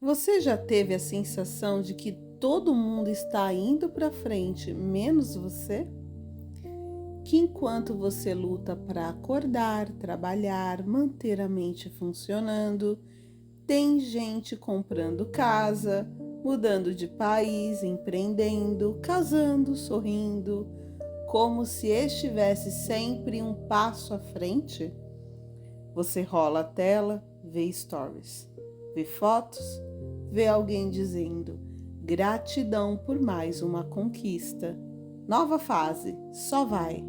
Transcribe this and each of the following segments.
Você já teve a sensação de que todo mundo está indo para frente, menos você? Que enquanto você luta para acordar, trabalhar, manter a mente funcionando, tem gente comprando casa, mudando de país, empreendendo, casando, sorrindo, como se estivesse sempre um passo à frente? Você rola a tela, vê stories, vê fotos, vê alguém dizendo: gratidão por mais uma conquista. Nova fase, só vai.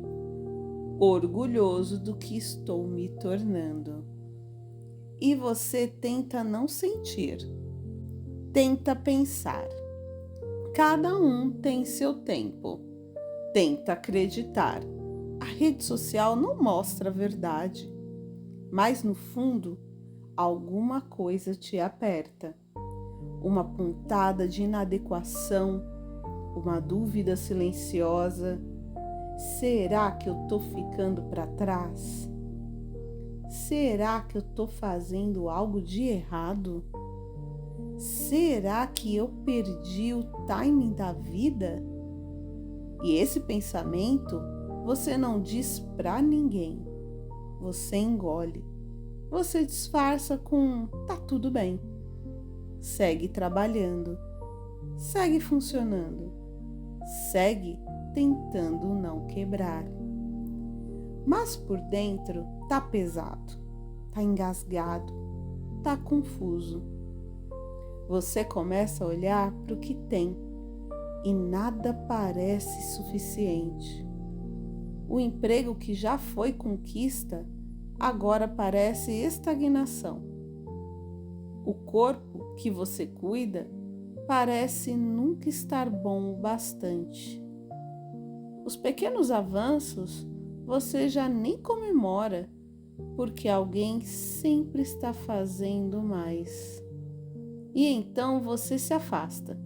Orgulhoso do que estou me tornando. E você tenta não sentir, tenta pensar. Cada um tem seu tempo. Tenta acreditar. A rede social não mostra a verdade, mas no fundo, alguma coisa te aperta. Uma pontada de inadequação, uma dúvida silenciosa. Será que eu tô ficando para trás? Será que eu tô fazendo algo de errado? Será que eu perdi o timing da vida? E esse pensamento você não diz para ninguém. Você engole. Você disfarça com tá tudo bem. Segue trabalhando. Segue funcionando. Segue tentando não quebrar. Mas por dentro tá pesado, tá engasgado, tá confuso. Você começa a olhar para o que tem e nada parece suficiente. O emprego que já foi conquista agora parece estagnação. O corpo que você cuida parece nunca estar bom o bastante. Os pequenos avanços você já nem comemora, porque alguém sempre está fazendo mais. E então você se afasta.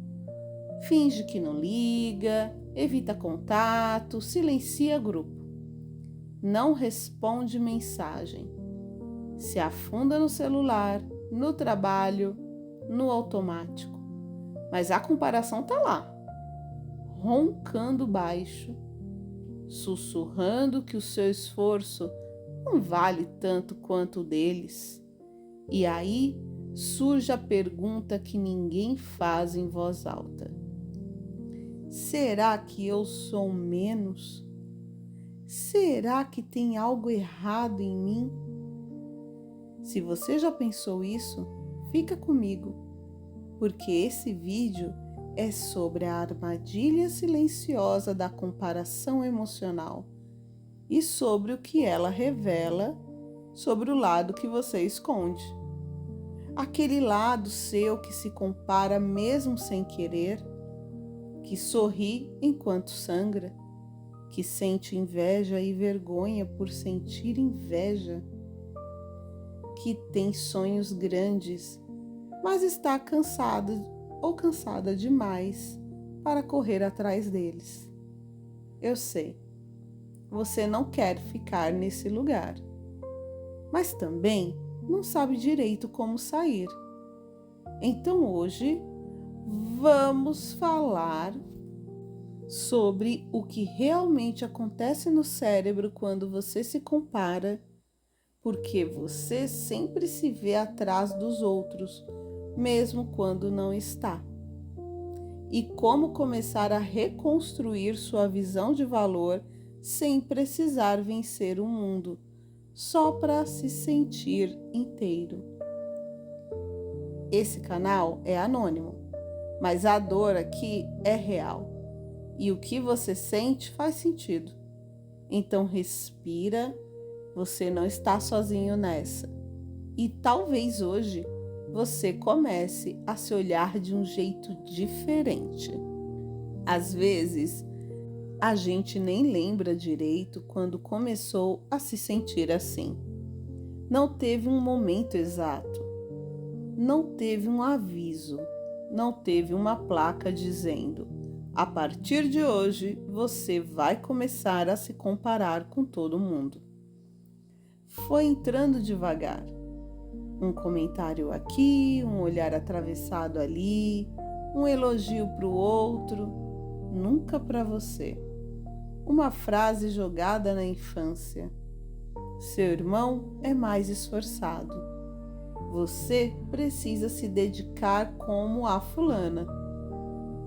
Finge que não liga, evita contato, silencia grupo. Não responde mensagem. Se afunda no celular, no trabalho, no automático. Mas a comparação tá lá, roncando baixo, sussurrando que o seu esforço não vale tanto quanto o deles. E aí surge a pergunta que ninguém faz em voz alta: será que eu sou menos? Será que tem algo errado em mim? Se você já pensou isso, fica comigo, porque esse vídeo é sobre a armadilha silenciosa da comparação emocional e sobre o que ela revela sobre o lado que você esconde. Aquele lado seu que se compara mesmo sem querer, que sorri enquanto sangra, que sente inveja e vergonha por sentir inveja, que tem sonhos grandes, mas está cansado ou cansada demais para correr atrás deles. Eu sei, você não quer ficar nesse lugar, mas também não sabe direito como sair. Então hoje vamos falar sobre o que realmente acontece no cérebro quando você se compara, porque você sempre se vê atrás dos outros, mesmo quando não está. E como começar a reconstruir sua visão de valor sem precisar vencer o mundo, só para se sentir inteiro. Esse canal é anônimo, mas a dor aqui é real. E o que você sente faz sentido. Então respira, você não está sozinho nessa. E talvez hoje você comece a se olhar de um jeito diferente. Às vezes, a gente nem lembra direito quando começou a se sentir assim. Não teve um momento exato, não teve um aviso, não teve uma placa dizendo: a partir de hoje você vai começar a se comparar com todo mundo. Foi entrando devagar. Um comentário aqui, um olhar atravessado ali, um elogio para o outro, nunca para você. Uma frase jogada na infância. Seu irmão é mais esforçado. Você precisa se dedicar como a fulana,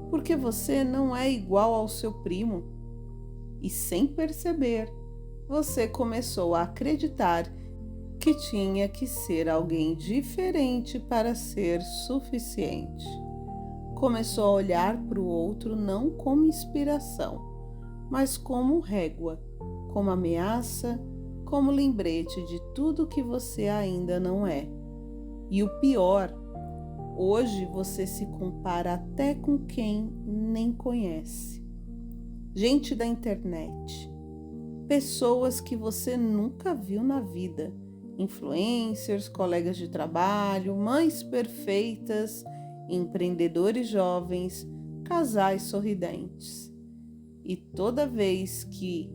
porque você não é igual ao seu primo. E sem perceber, você começou a acreditar que tinha que ser alguém diferente para ser suficiente. Começou a olhar para o outro não como inspiração, mas como régua, como ameaça, como lembrete de tudo que você ainda não é. E o pior, hoje você se compara até com quem nem conhece. Gente da internet, pessoas que você nunca viu na vida, influencers, colegas de trabalho, mães perfeitas, empreendedores jovens, casais sorridentes. E toda vez que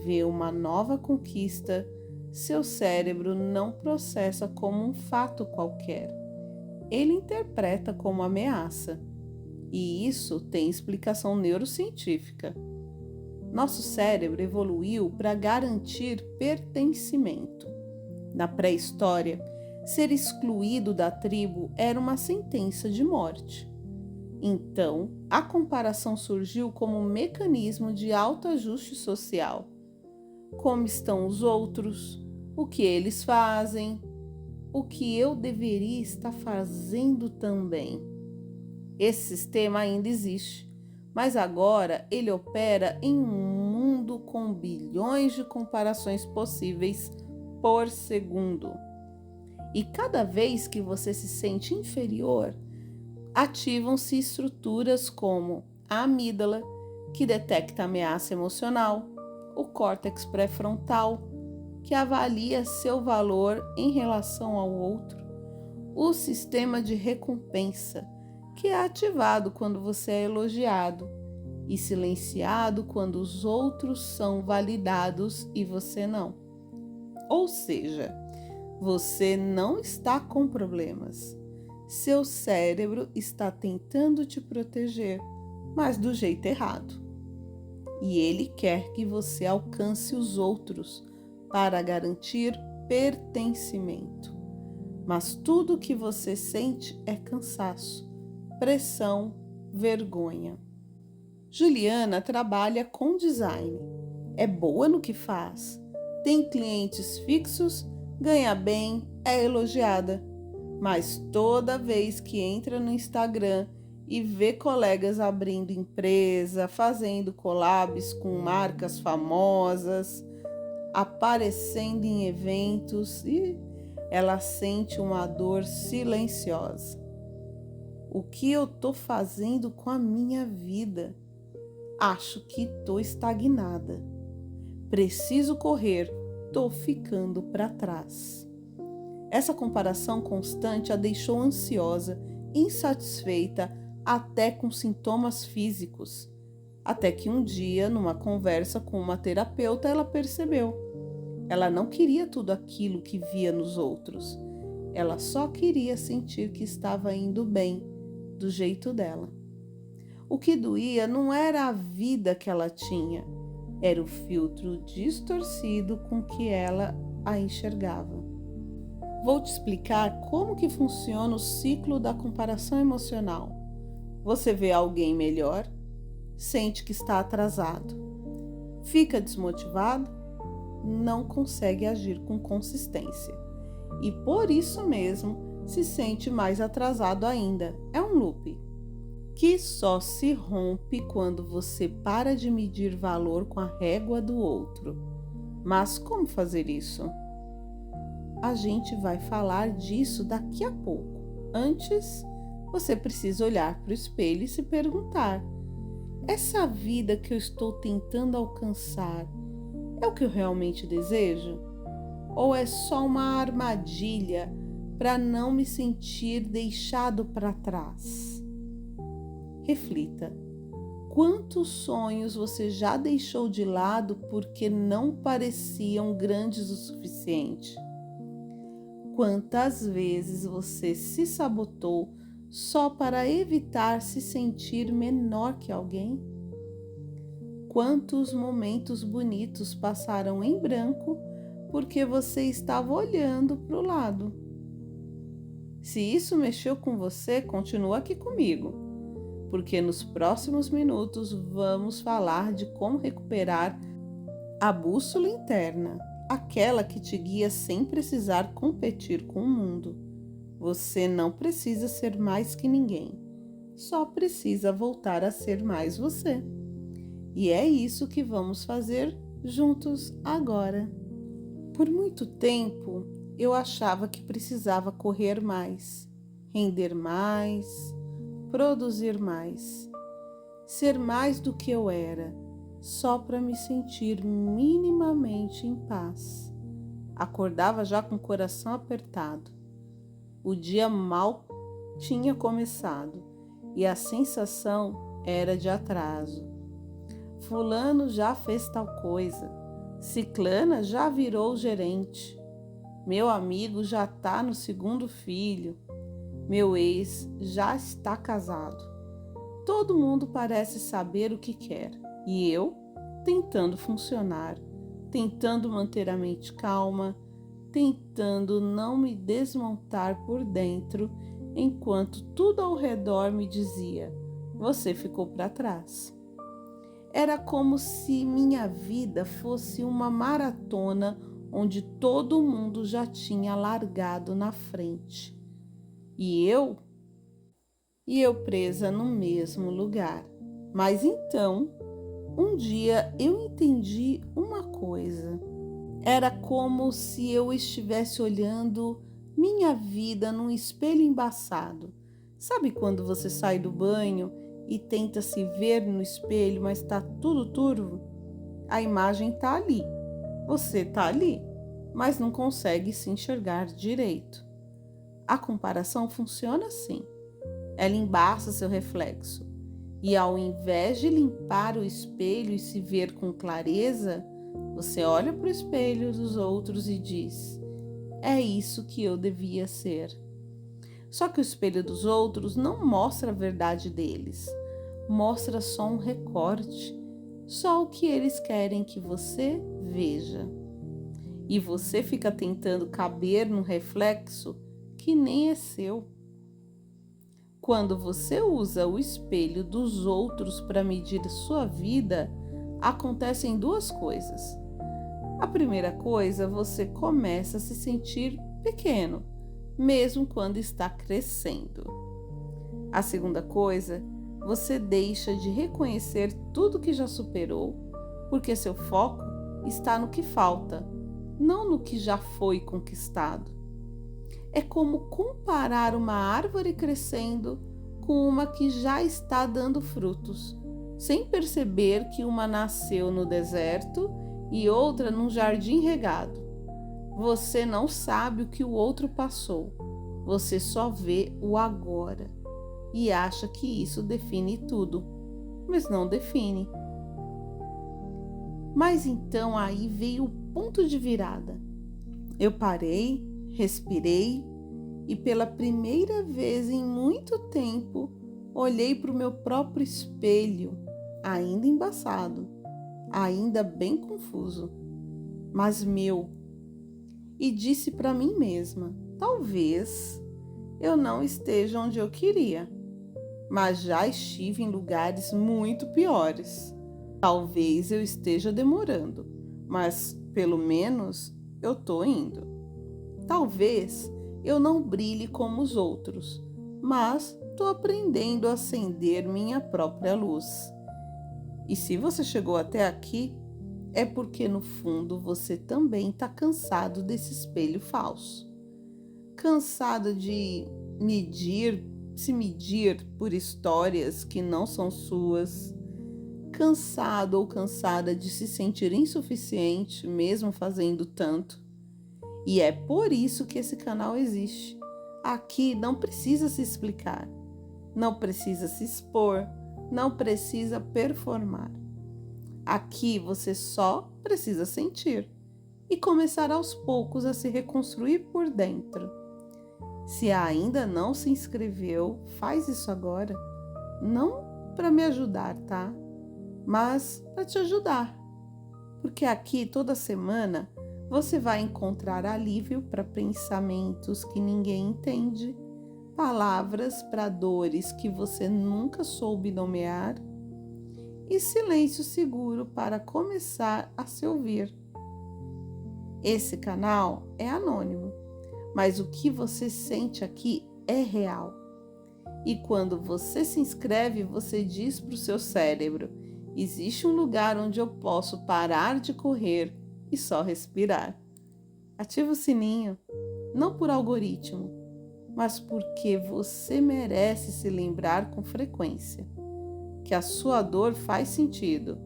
vê uma nova conquista, seu cérebro não processa como um fato qualquer. Ele interpreta como ameaça. E isso tem explicação neurocientífica. Nosso cérebro evoluiu para garantir pertencimento. Na pré-história, ser excluído da tribo era uma sentença de morte. Então, a comparação surgiu como um mecanismo de autoajuste social. Como estão os outros? O que eles fazem? O que eu deveria estar fazendo também? Esse sistema ainda existe, mas agora ele opera em um mundo com bilhões de comparações possíveis por segundo. E cada vez que você se sente inferior, ativam-se estruturas como a amígdala, que detecta ameaça emocional, o córtex pré-frontal, que avalia seu valor em relação ao outro, o sistema de recompensa, que é ativado quando você é elogiado e silenciado quando os outros são validados e você não. Ou seja, você não está com problemas. Seu cérebro está tentando te proteger, mas do jeito errado. E ele quer que você alcance os outros para garantir pertencimento. Mas tudo que você sente é cansaço, pressão, vergonha. Juliana trabalha com design. É boa no que faz. Tem clientes fixos, ganha bem, é elogiada. Mas toda vez que entra no Instagram e vê colegas abrindo empresa, fazendo collabs com marcas famosas, aparecendo em eventos, e ela sente uma dor silenciosa. O que eu tô fazendo com a minha vida? Acho que tô estagnada. Preciso correr, tô ficando para trás. Essa comparação constante a deixou ansiosa, insatisfeita, até com sintomas físicos. Até que um dia, numa conversa com uma terapeuta, ela percebeu. Ela não queria tudo aquilo que via nos outros. Ela só queria sentir que estava indo bem, do jeito dela. O que doía não era a vida que ela tinha, era o filtro distorcido com que ela a enxergava. Vou te explicar como que funciona o ciclo da comparação emocional. Você vê alguém melhor, sente que está atrasado, fica desmotivado, não consegue agir com consistência e por isso mesmo se sente mais atrasado ainda. É um loop que só se rompe quando você para de medir valor com a régua do outro. Mas como fazer isso? A gente vai falar disso daqui a pouco. Antes, você precisa olhar para o espelho e se perguntar: essa vida que eu estou tentando alcançar é o que eu realmente desejo? Ou é só uma armadilha para não me sentir deixado para trás? Reflita. Quantos sonhos você já deixou de lado porque não pareciam grandes o suficiente? Quantas vezes você se sabotou só para evitar se sentir menor que alguém? Quantos momentos bonitos passaram em branco porque você estava olhando para o lado? Se isso mexeu com você, continua aqui comigo, porque nos próximos minutos vamos falar de como recuperar a bússola interna, aquela que te guia sem precisar competir com o mundo. Você não precisa ser mais que ninguém, só precisa voltar a ser mais você. E é isso que vamos fazer juntos agora. Por muito tempo, eu achava que precisava correr mais, render mais, produzir mais, ser mais do que eu era, só para me sentir minimamente em paz. Acordava já com o coração apertado. O dia mal tinha começado e a sensação era de atraso. Fulano já fez tal coisa, ciclana já virou gerente, meu amigo já está no segundo filho, meu ex já está casado. Todo mundo parece saber o que quer e eu tentando funcionar, tentando manter a mente calma, tentando não me desmontar por dentro, enquanto tudo ao redor me dizia: você ficou para trás. Era como se minha vida fosse uma maratona onde todo mundo já tinha largado na frente. E eu presa no mesmo lugar. Mas então, um dia eu entendi uma coisa. Era como se eu estivesse olhando minha vida num espelho embaçado. Sabe quando você sai do banho e tenta se ver no espelho, mas está tudo turvo? A imagem está ali, você está ali, mas não consegue se enxergar direito. A comparação funciona assim. Ela embaça seu reflexo e, ao invés de limpar o espelho e se ver com clareza, você olha para o espelho dos outros e diz: é isso que eu devia ser. Só que o espelho dos outros não mostra a verdade deles, mostra só um recorte, só o que eles querem que você veja. E você fica tentando caber num reflexo que nem é seu. Quando você usa o espelho dos outros para medir sua vida, acontecem duas coisas. A primeira coisa, você começa a se sentir pequeno, mesmo quando está crescendo. A segunda coisa, você deixa de reconhecer tudo que já superou, porque seu foco está no que falta, não no que já foi conquistado. É como comparar uma árvore crescendo com uma que já está dando frutos, sem perceber que uma nasceu no deserto e outra num jardim regado. Você não sabe o que o outro passou, você só vê o agora e acha que isso define tudo, mas não define. Mas então aí veio o ponto de virada. Eu parei, respirei e pela primeira vez em muito tempo olhei para o meu próprio espelho, ainda embaçado, ainda bem confuso, mas meu, e disse para mim mesma: talvez eu não esteja onde eu queria, mas já estive em lugares muito piores. Talvez eu esteja demorando, mas pelo menos eu estou indo. Talvez eu não brilhe como os outros, mas estou aprendendo a acender minha própria luz. E se você chegou até aqui, é porque no fundo você também está cansado desse espelho falso. Cansado de se medir por histórias que não são suas. Cansado ou cansada de se sentir insuficiente, mesmo fazendo tanto. E é por isso que esse canal existe. Aqui não precisa se explicar, não precisa se expor, não precisa performar. Aqui você só precisa sentir e começar aos poucos a se reconstruir por dentro. Se ainda não se inscreveu, faz isso agora. Não para me ajudar, tá? Mas para te ajudar. Porque aqui toda semana você vai encontrar alívio para pensamentos que ninguém entende, palavras para dores que você nunca soube nomear e silêncio seguro para começar a se ouvir. Esse canal é anônimo, mas o que você sente aqui é real. E quando você se inscreve, você diz para o seu cérebro: existe um lugar onde eu posso parar de correr e só respirar. Ativa o sininho, não por algoritmo, mas porque você merece se lembrar com frequência que a sua dor faz sentido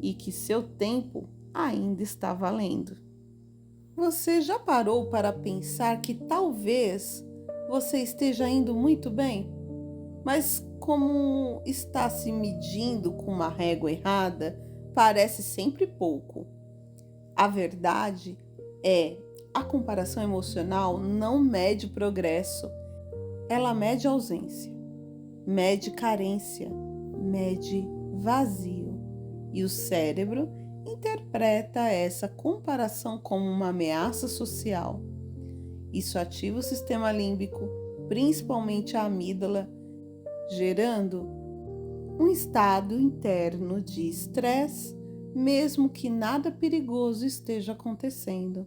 e que seu tempo ainda está valendo. Você já parou para pensar que talvez você esteja indo muito bem, mas como está se medindo com uma régua errada, parece sempre pouco? A verdade é, a comparação emocional não mede progresso, ela mede ausência, mede carência, mede vazio. E o cérebro interpreta essa comparação como uma ameaça social. Isso ativa o sistema límbico, principalmente a amígdala, gerando um estado interno de estresse, mesmo que nada perigoso esteja acontecendo.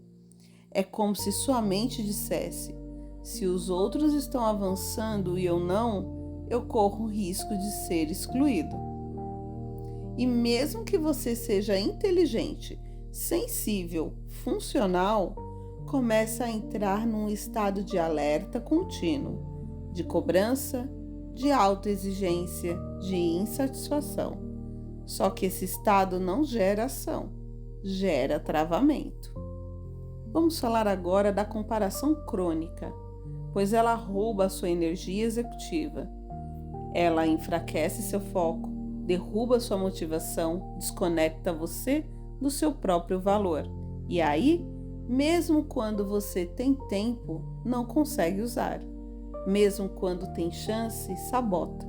É como se sua mente dissesse: se os outros estão avançando e eu não, eu corro o risco de ser excluído. E mesmo que você seja inteligente, sensível, funcional, começa a entrar num estado de alerta contínuo, de cobrança, de autoexigência, de insatisfação. Só que esse estado não gera ação, gera travamento. Vamos falar agora da comparação crônica, pois ela rouba a sua energia executiva. Ela enfraquece seu foco, derruba sua motivação, desconecta você do seu próprio valor. E aí, mesmo quando você tem tempo, não consegue usar. Mesmo quando tem chance, sabota.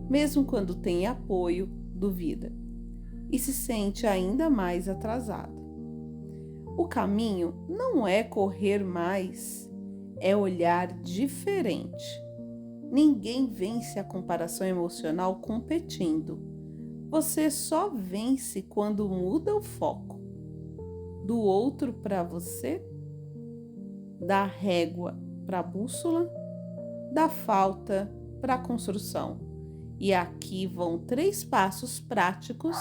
Mesmo quando tem apoio, duvida. E se sente ainda mais atrasado. O caminho não é correr mais, é olhar diferente. Ninguém vence a comparação emocional competindo. Você só vence quando muda o foco. Do outro para você, da régua para a bússola, da falta para a construção. E aqui vão 3 passos práticos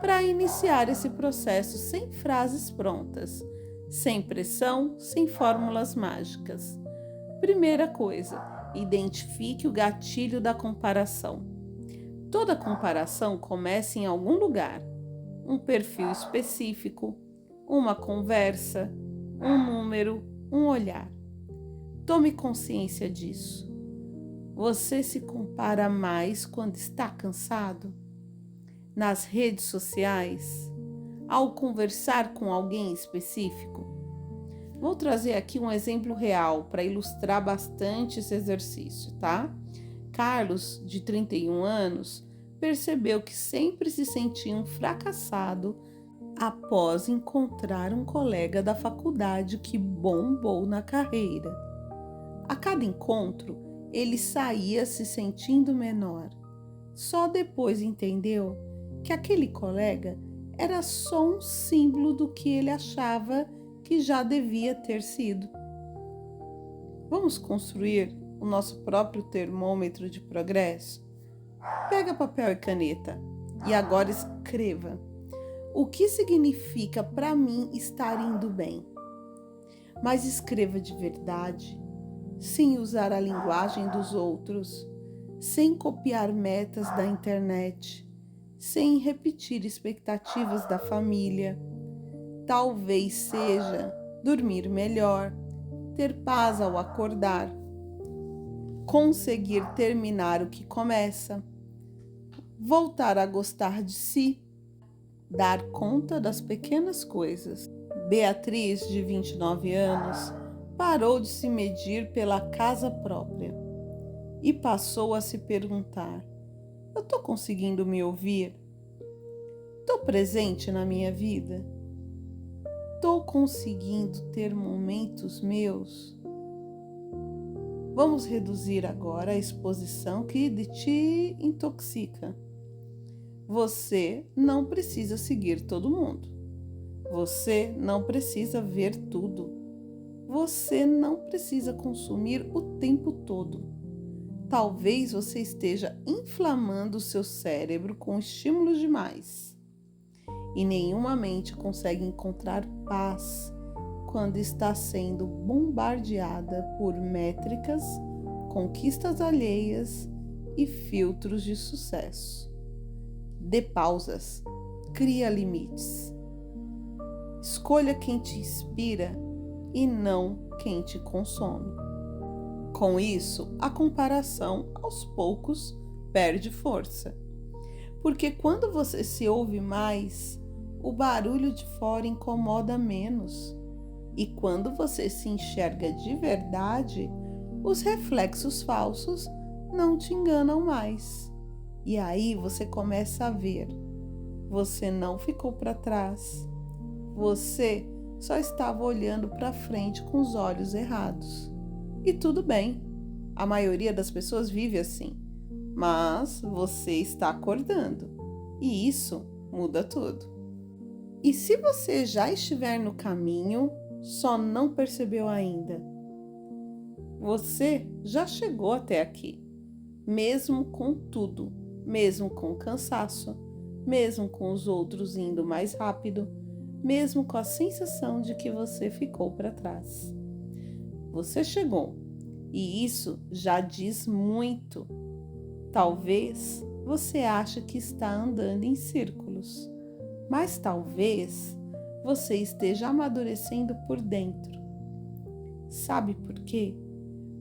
para iniciar esse processo sem frases prontas, sem pressão, sem fórmulas mágicas. Primeira coisa, identifique o gatilho da comparação. Toda comparação começa em algum lugar, um perfil específico, uma conversa, um número, um olhar. Tome consciência disso. Você se compara mais quando está cansado? Nas redes sociais? Ao conversar com alguém específico? Vou trazer aqui um exemplo real para ilustrar bastante esse exercício, tá? Carlos, de 31 anos, percebeu que sempre se sentia um fracassado após encontrar um colega da faculdade que bombou na carreira. A cada encontro, ele saía se sentindo menor. Só depois entendeu que aquele colega era só um símbolo do que ele achava que já devia ter sido. Vamos construir o nosso próprio termômetro de progresso? Pega papel e caneta e agora escreva. O que significa para mim estar indo bem? Mas escreva de verdade, sem usar a linguagem dos outros, sem copiar metas da internet, sem repetir expectativas da família. Talvez seja dormir melhor, ter paz ao acordar, conseguir terminar o que começa, voltar a gostar de si, dar conta das pequenas coisas, Beatriz, de 29 anos, parou de se medir pela casa própria e passou a se perguntar: eu estou conseguindo me ouvir? Estou presente na minha vida? Estou conseguindo ter momentos meus? Vamos reduzir agora a exposição que te intoxica. Você não precisa seguir todo mundo. Você não precisa ver tudo. Você não precisa consumir o tempo todo. Talvez você esteja inflamando o seu cérebro com estímulos demais. E nenhuma mente consegue encontrar paz quando está sendo bombardeada por métricas, conquistas alheias e filtros de sucesso. Dê pausas, cria limites. Escolha quem te inspira e não quem te consome. Com isso, a comparação, aos poucos, perde força. Porque quando você se ouve mais, o barulho de fora incomoda menos. E quando você se enxerga de verdade, os reflexos falsos não te enganam mais. E aí você começa a ver. Você não ficou para trás. Você só estava olhando para frente com os olhos errados. E tudo bem. A maioria das pessoas vive assim. Mas você está acordando. E isso muda tudo. E se você já estiver no caminho, só não percebeu ainda, você já chegou até aqui. Mesmo com tudo. Mesmo com cansaço. Mesmo com os outros indo mais rápido. Mesmo com a sensação de que você ficou para trás. Você chegou. E isso já diz muito. Talvez você ache que está andando em círculos, mas talvez você esteja amadurecendo por dentro. Sabe por quê?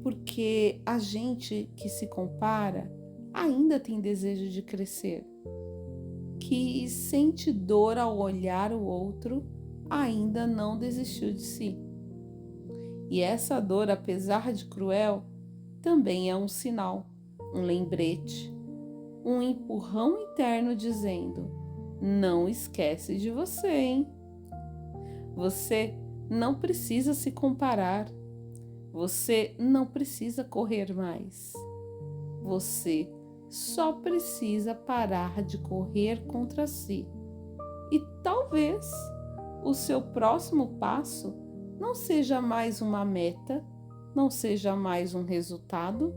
Porque a gente que se compara ainda tem desejo de crescer, que sente dor ao olhar o outro, ainda não desistiu de si. E essa dor, apesar de cruel, também é um sinal, um lembrete, um empurrão interno dizendo: não esquece de você, hein? Você não precisa se comparar. Você não precisa correr mais. Você só precisa parar de correr contra si. E talvez o seu próximo passo não seja mais uma meta, não seja mais um resultado,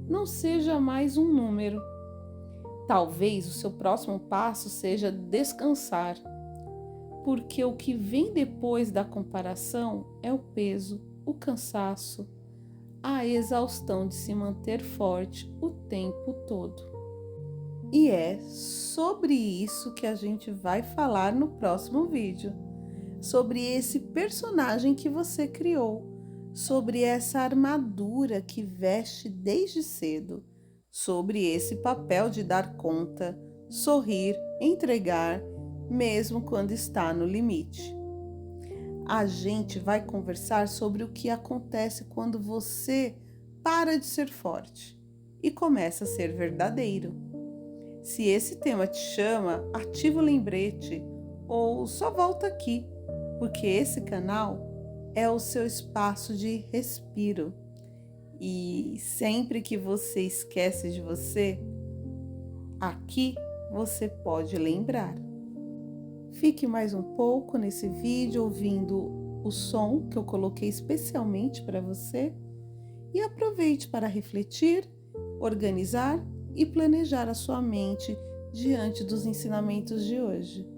não seja mais um número. Talvez o seu próximo passo seja descansar, porque o que vem depois da comparação é o peso, o cansaço, a exaustão de se manter forte o tempo todo. E é sobre isso que a gente vai falar no próximo vídeo, sobre esse personagem que você criou, sobre essa armadura que veste desde cedo, sobre esse papel de dar conta, sorrir, entregar, mesmo quando está no limite. A gente vai conversar sobre o que acontece quando você para de ser forte e começa a ser verdadeiro. Se esse tema te chama, ativa o lembrete ou só volta aqui, porque esse canal é o seu espaço de respiro. E sempre que você esquece de você, aqui você pode lembrar. Fique mais um pouco nesse vídeo ouvindo o som que eu coloquei especialmente para você e aproveite para refletir, organizar e planejar a sua mente diante dos ensinamentos de hoje.